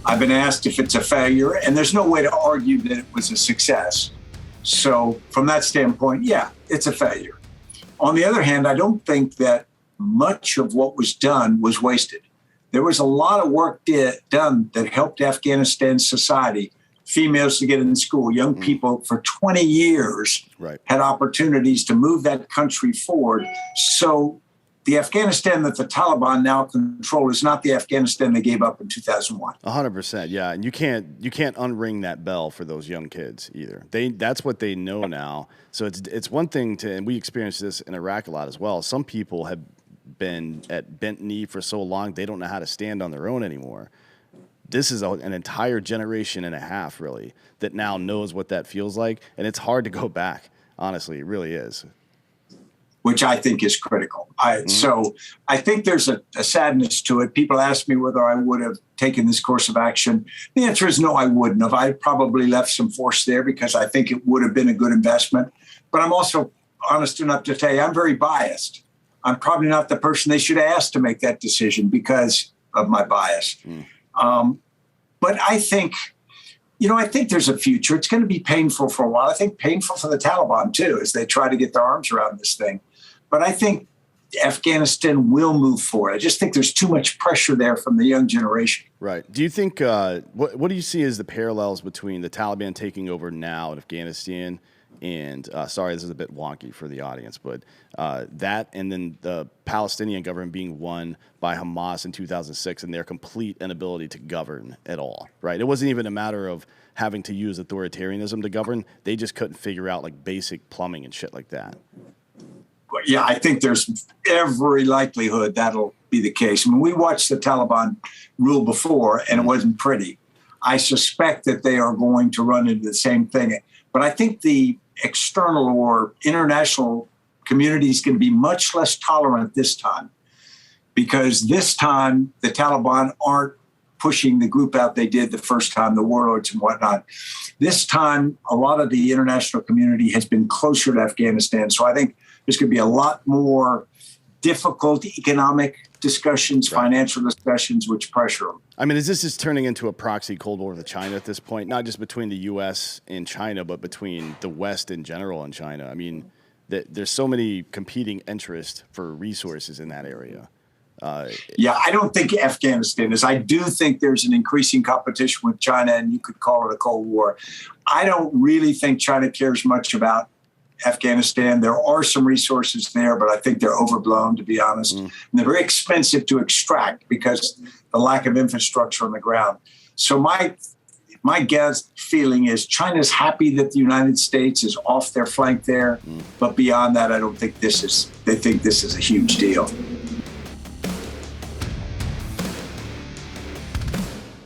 I've been asked if it's a failure, and there's no way to argue that it was a success. So from that standpoint, yeah, it's a failure. On the other hand, I don't think that much of what was done was wasted. There was a lot of work done that helped Afghanistan society, females to get in school, young people for 20 years had opportunities to move that country forward. So the Afghanistan that the Taliban now control is not the Afghanistan they gave up in 2001. 100%, yeah. And you can't unring that bell for those young kids either. That's what they know now. So it's one thing and we experienced this in Iraq a lot as well. Some people have been at bent knee for so long they don't know how to stand on their own anymore. This is an entire generation and a half, really, that now knows what that feels like, and it's hard to go back. Honestly, it really is. Which I think is critical. So I think there's a sadness to it. People ask me whether I would have taken this course of action. The answer is no, I wouldn't have. I probably left some force there because I think it would have been a good investment. But I'm also honest enough to tell you I'm very biased. I'm probably not the person they should ask to make that decision because of my bias. But I think there's a future. It's going to be painful for a while. I think painful for the Taliban, too, as they try to get their arms around this thing. But I think Afghanistan will move forward. I just think there's too much pressure there from the young generation. Right. Do you think, what do you see as the parallels between the Taliban taking over now in Afghanistan and, sorry, this is a bit wonky for the audience, but that and then the Palestinian government being won by Hamas in 2006 and their complete inability to govern at all, right? It wasn't even a matter of having to use authoritarianism to govern. They just couldn't figure out like basic plumbing and shit like that. Yeah, I think there's every likelihood that'll be the case. I mean, we watched the Taliban rule before, and it wasn't pretty. I suspect that they are going to run into the same thing. But I think the external or international community is going to be much less tolerant this time, because this time the Taliban aren't pushing the group out they did the first time, the warlords and whatnot. This time, a lot of the international community has been closer to Afghanistan. So I think there's going to be a lot more difficult economic discussions, financial discussions, which pressure them. I mean, is this just turning into a proxy Cold War with China at this point? Not just between the U.S. and China, but between the West in general and China. I mean, there's so many competing interests for resources in that area. Yeah, I don't think Afghanistan is. I do think there's an increasing competition with China, and you could call it a Cold War. I don't really think China cares much about Afghanistan. There are some resources there, but I think they're overblown, to be honest. And they're very expensive to extract because the lack of infrastructure on the ground. So my guess feeling is China's happy that the United States is off their flank there. But beyond that, I don't think they think this is a huge deal.